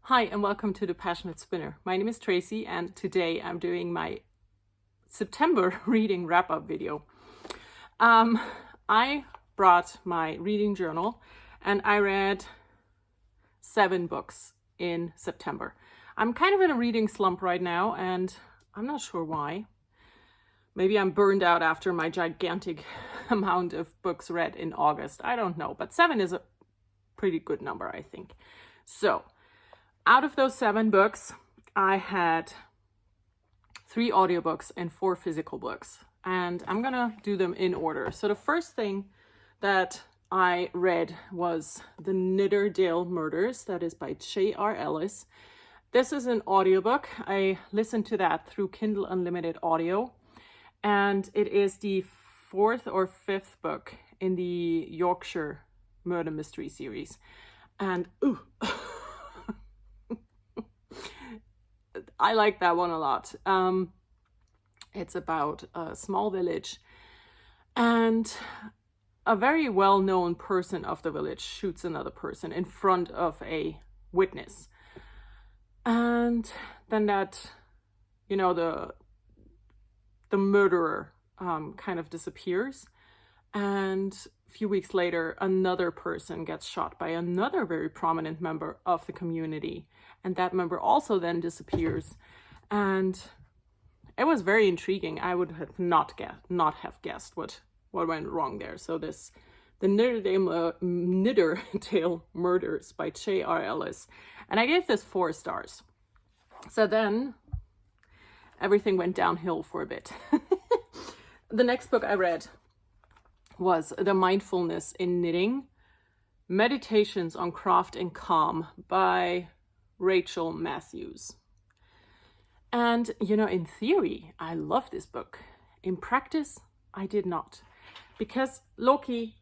Hi and welcome to The Passionate Spinner. My name is Tracy and today I'm doing my September reading wrap-up video. I brought my reading journal and I read 7 books in September. I'm kind of in a reading slump right now and I'm not sure why. Maybe I'm burned out after my gigantic amount of books read in August. I don't know, but 7 is a pretty good number, I think. So, out of those 7 books, I had 3 audiobooks and 4 physical books. And I'm gonna do them in order. So the first thing that I read was The Nidderdale Murders, that is by J.R. Ellis. This is an audiobook. I listened to that through Kindle Unlimited Audio. And it is the 4th or 5th book in the Yorkshire Murder Mystery series. And I like that one a lot. It's about a small village and a very well-known person of the village shoots another person in front of a witness. And then that, the murderer kind of disappears. And a few weeks later, another person gets shot by another very prominent member of the community. And that member also then disappears. And it was very intriguing. I would have not have guessed what went wrong there. So the Nidderdale Murders by J.R. Ellis. And I gave this 4 stars. So then everything went downhill for a bit. The next book I read was The Mindfulness in Knitting, Meditations on Craft and Calm by Rachel Matthews. And, in theory, I love this book. In practice, I did not. Because, Loki,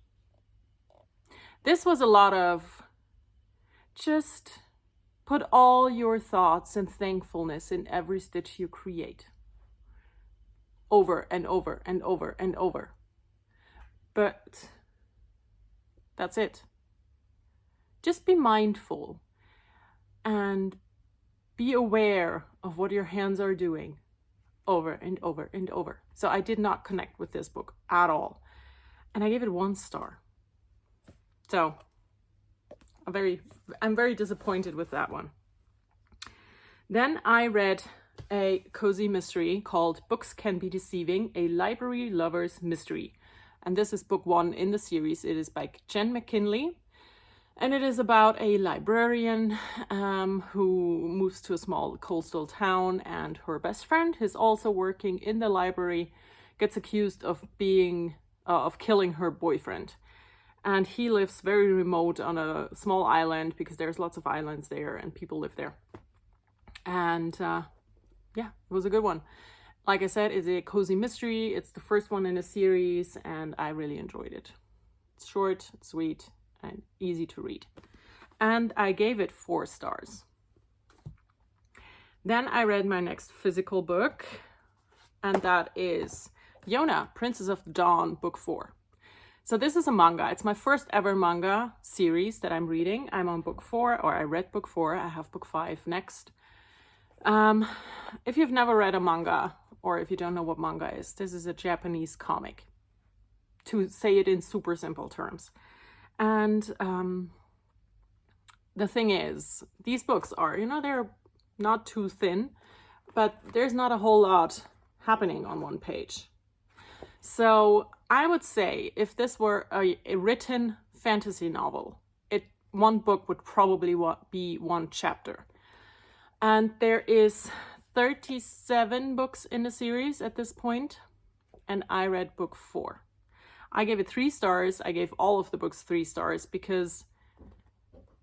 this was a lot of just put all your thoughts and thankfulness in every stitch you create. Over and over and over and over. But that's it. Just be mindful and be aware of what your hands are doing over and over and over. So I did not connect with this book at all. And I gave it 1 star. So I'm very disappointed with that one. Then I read a cozy mystery called Books Can Be Deceiving, a library lover's mystery. And this is book 1 in the series. It is by Jen McKinley. And it is about a librarian who moves to a small coastal town, and her best friend, who's also working in the library, gets accused of killing her boyfriend. And he lives very remote on a small island because there's lots of islands there and people live there. And it was a good one. Like I said, it's a cozy mystery. It's the first one in a series, and I really enjoyed it. It's short, sweet, and easy to read. And I gave it 4 stars. Then I read my next physical book, and that is Yona, Princess of the Dawn, book 4. So this is a manga. It's my first ever manga series that I'm reading. I'm on book 4, or I read book 4. I have book 5 next. If you've never read a manga, or if you don't know what manga is, this is a Japanese comic, to say it in super simple terms. And the thing is, these books are, they're not too thin, but there's not a whole lot happening on one page. So I would say if this were a written fantasy novel, one book would probably be 1 chapter. And there is 37 books in the series at this point, and I read book 4. I gave it 3 stars. I gave all of the books 3 stars because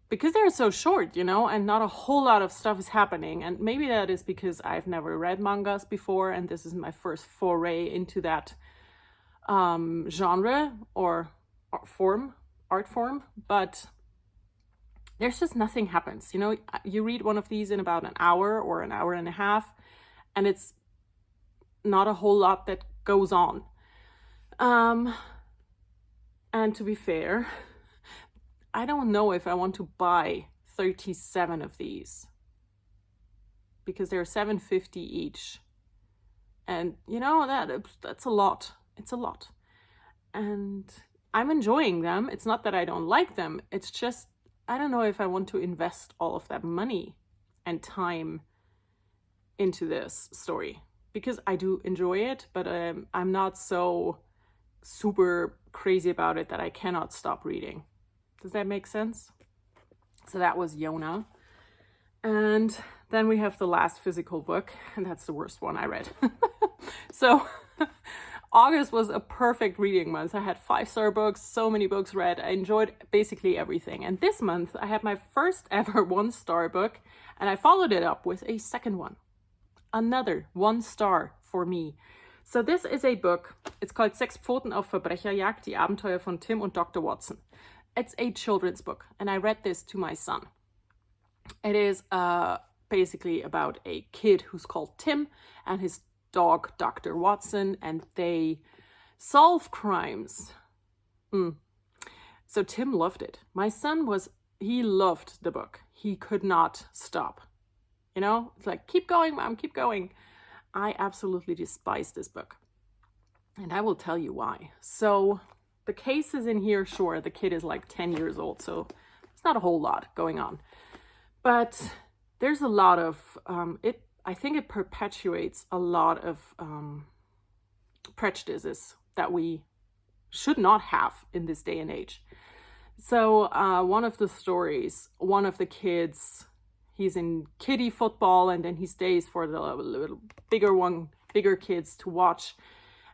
they're so short, and not a whole lot of stuff is happening. And maybe that is because I've never read mangas before, and this is my first foray into that genre or art form, but there's just nothing happens. You read one of these in about an hour or an hour and a half, and it's not a whole lot that goes on. And to be fair, I don't know if I want to buy 37 of these because they're $7.50 each. And you know, that's a lot. It's a lot. And I'm enjoying them. It's not that I don't like them. It's just, I don't know if I want to invest all of that money and time into this story, because I do enjoy it, but I'm not so super crazy about it that I cannot stop reading. Does that make sense? So that was Yona. And then we have the last physical book, and that's the worst one I read. So August was a perfect reading month. I had 5-star books, so many books read. I enjoyed basically everything. And this month I had my first ever 1-star book, and I followed it up with a second one. Another 1-star for me. So this is a book. It's called Sechs Pfoten auf Verbrecherjagd, die Abenteuer von Tim und Dr. Watson. It's a children's book, and I read this to my son. It is basically about a kid who's called Tim and his dog, Dr. Watson, and they solve crimes. So Tim loved it. My son he loved the book. He could not stop. You know, it's like, keep going, Mom, keep going. I absolutely despise this book. And I will tell you why. So the case is in here, sure, the kid is like 10 years old, so it's not a whole lot going on. But there's a lot of, I think it perpetuates a lot of prejudices that we should not have in this day and age. So one of the stories, one of the kids, he's in kiddie football, and then he stays for the little bigger kids to watch.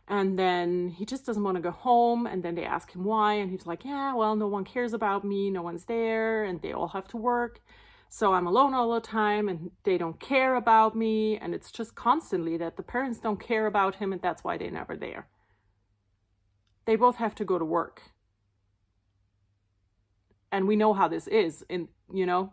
And then he just doesn't want to go home. And then they ask him why. And he's like, yeah, well, no one cares about me. No one's there. And they all have to work. So I'm alone all the time, and they don't care about me. And it's just constantly that the parents don't care about him, and that's why they're never there. They both have to go to work. And we know how this is. And, you know,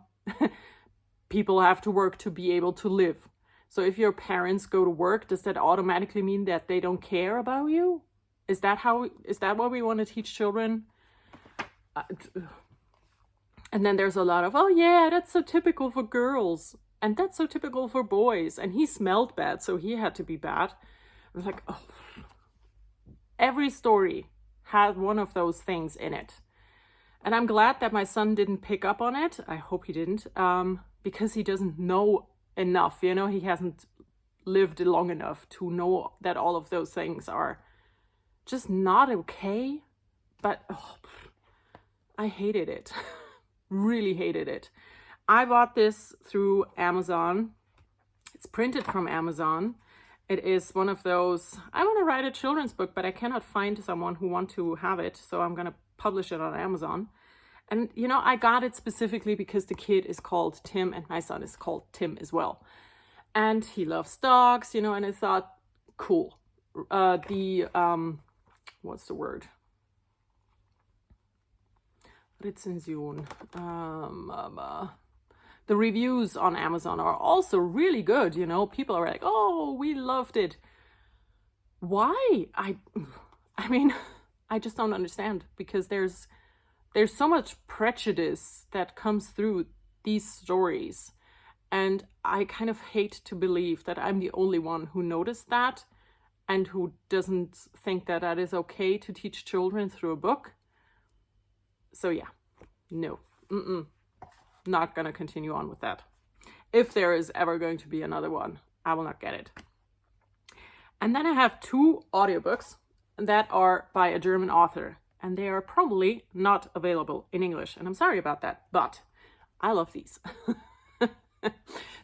people have to work to be able to live. So if your parents go to work, does that automatically mean that they don't care about you? Is that what we want to teach children? And then there's a lot of, oh yeah, that's so typical for girls. And that's so typical for boys. And he smelled bad, so he had to be bad. I was like, oh. Every story had one of those things in it. And I'm glad that my son didn't pick up on it. I hope he didn't. Because he doesn't know enough, you know, he hasn't lived long enough to know that all of those things are just not okay. But I hated it. Really hated it. I bought this through Amazon. It's printed from Amazon. It is one of those, I want to write a children's book, but I cannot find someone who wants to have it, so I'm going to publish it on Amazon. And, you know, I got it specifically because the kid is called Tim and my son is called Tim as well. And he loves dogs, you know, and I thought, cool. What's the word? Rezension. The reviews on Amazon are also really good, you know. People are like, oh, we loved it. Why? I mean, I just don't understand, because there's so much prejudice that comes through these stories. And I kind of hate to believe that I'm the only one who noticed that and who doesn't think that that is okay to teach children through a book. So yeah, no, not gonna continue on with that. If there is ever going to be another one, I will not get it. And then I have 2 audiobooks that are by a German author. And they are probably not available in English. And I'm sorry about that, but I love these.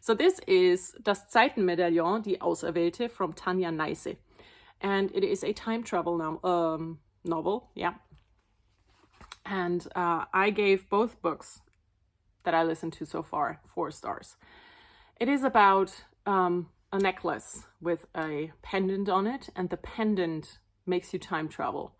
So this is Das Zeitenmedaillon, die Auserwählte, from Tanja Neisse. And it is a time travel novel, yeah. And I gave both books that I listened to so far 4 stars. It is about a necklace with a pendant on it, and the pendant makes you time travel.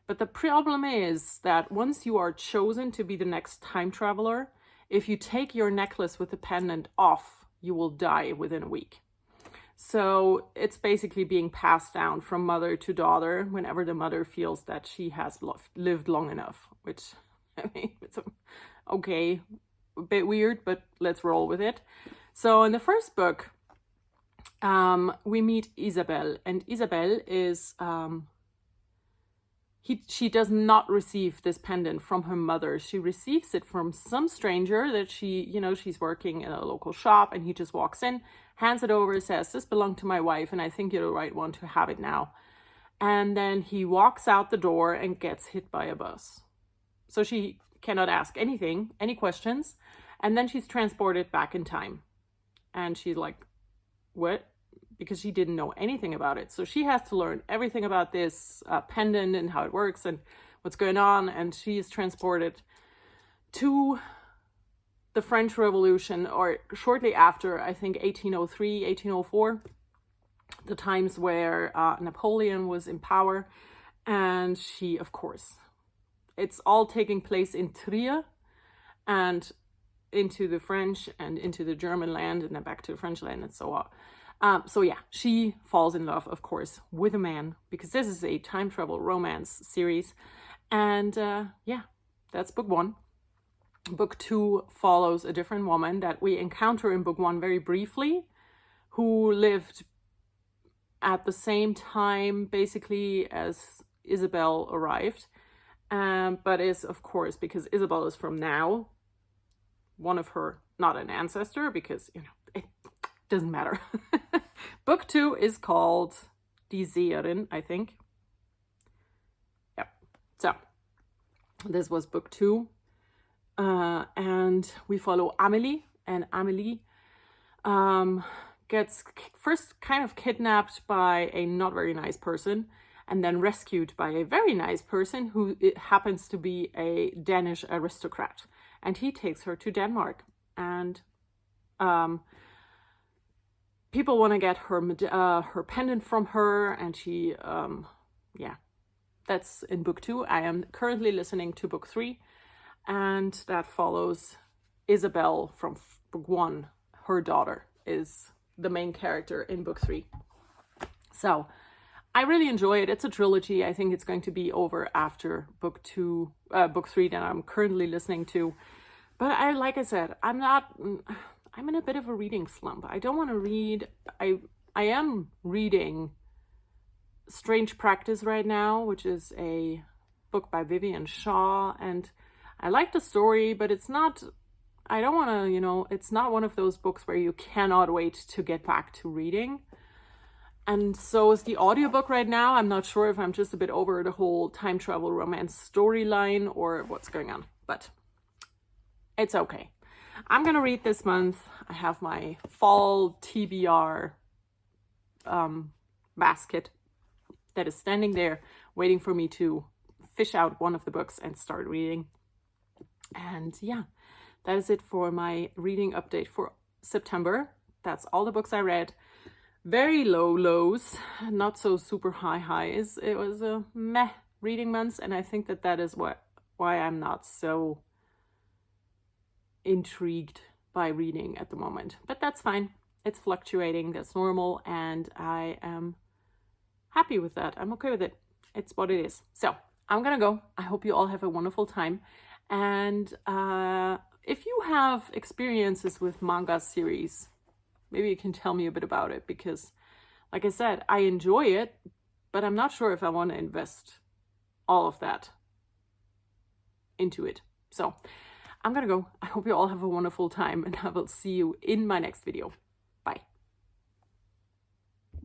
But the problem is that once you are chosen to be the next time traveler, if you take your necklace with the pendant off, you will die within a week. So it's basically being passed down from mother to daughter whenever the mother feels that she has lived long enough, which, I mean, it's okay. a bit weird, but let's roll with it. So in the first book, we meet Isabel, and Isabel is she does not receive this pendant from her mother. She receives it from some stranger that she's working in a local shop, and he just walks in, hands it over, says, "This belonged to my wife, and I think you're the right one to have it now." And then he walks out the door and gets hit by a bus. So she cannot ask anything, any questions. And then she's transported back in time. And she's like, what? Because she didn't know anything about it. So she has to learn everything about this pendant and how it works and what's going on. And she is transported to the French Revolution, or shortly after, I think 1803, 1804, the times where Napoleon was in power. And she, of course, it's all taking place in Trier and into the French and into the German land and then back to the French land and so on. So yeah, she falls in love, of course, with a man, because this is a time travel romance series. And yeah, that's book 1. Book 2 follows a different woman that we encounter in book 1 very briefly, who lived at the same time basically as Isabel arrived. But is, of course, because Isabel is from now, one of her, not an ancestor, because, it doesn't matter. Book 2 is called Deceiving, I think. Yep. So, this was book 2. And we follow Amelie, and Amelie gets first kind of kidnapped by a not very nice person, and then rescued by a very nice person who happens to be a Danish aristocrat. And he takes her to Denmark. And people want to get her pendant from her. And she, yeah, that's in book 2. I am currently listening to book 3. And that follows Isabel from book 1. Her daughter is the main character in book 3. So I really enjoy it. It's a trilogy. I think it's going to be over after book 3 that I'm currently listening to. But like I said, I'm in a bit of a reading slump. I don't want to read. I am reading Strange Practice right now, which is a book by Vivian Shaw. And I like the story, but it's not, I don't want to, it's not one of those books where you cannot wait to get back to reading. And so is the audiobook right now. I'm not sure if I'm just a bit over the whole time travel romance storyline or what's going on, but it's okay. I'm going to read this month. I have my fall TBR basket that is standing there waiting for me to fish out one of the books and start reading. And yeah, that is it for my reading update for September. That's all the books I read. Very low lows, not so super high highs. It was a meh reading month, and I think that is why I'm not so intrigued by reading at the moment. But that's fine. It's fluctuating. That's normal, and I am happy with that. I'm okay with it. It's what it is. So I'm gonna go. I hope you all have a wonderful time. And if you have experiences with manga series, maybe you can tell me a bit about it, because like I said, I enjoy it, but I'm not sure if I want to invest all of that into it. So I'm gonna go. I hope you all have a wonderful time, and I will see you in my next video.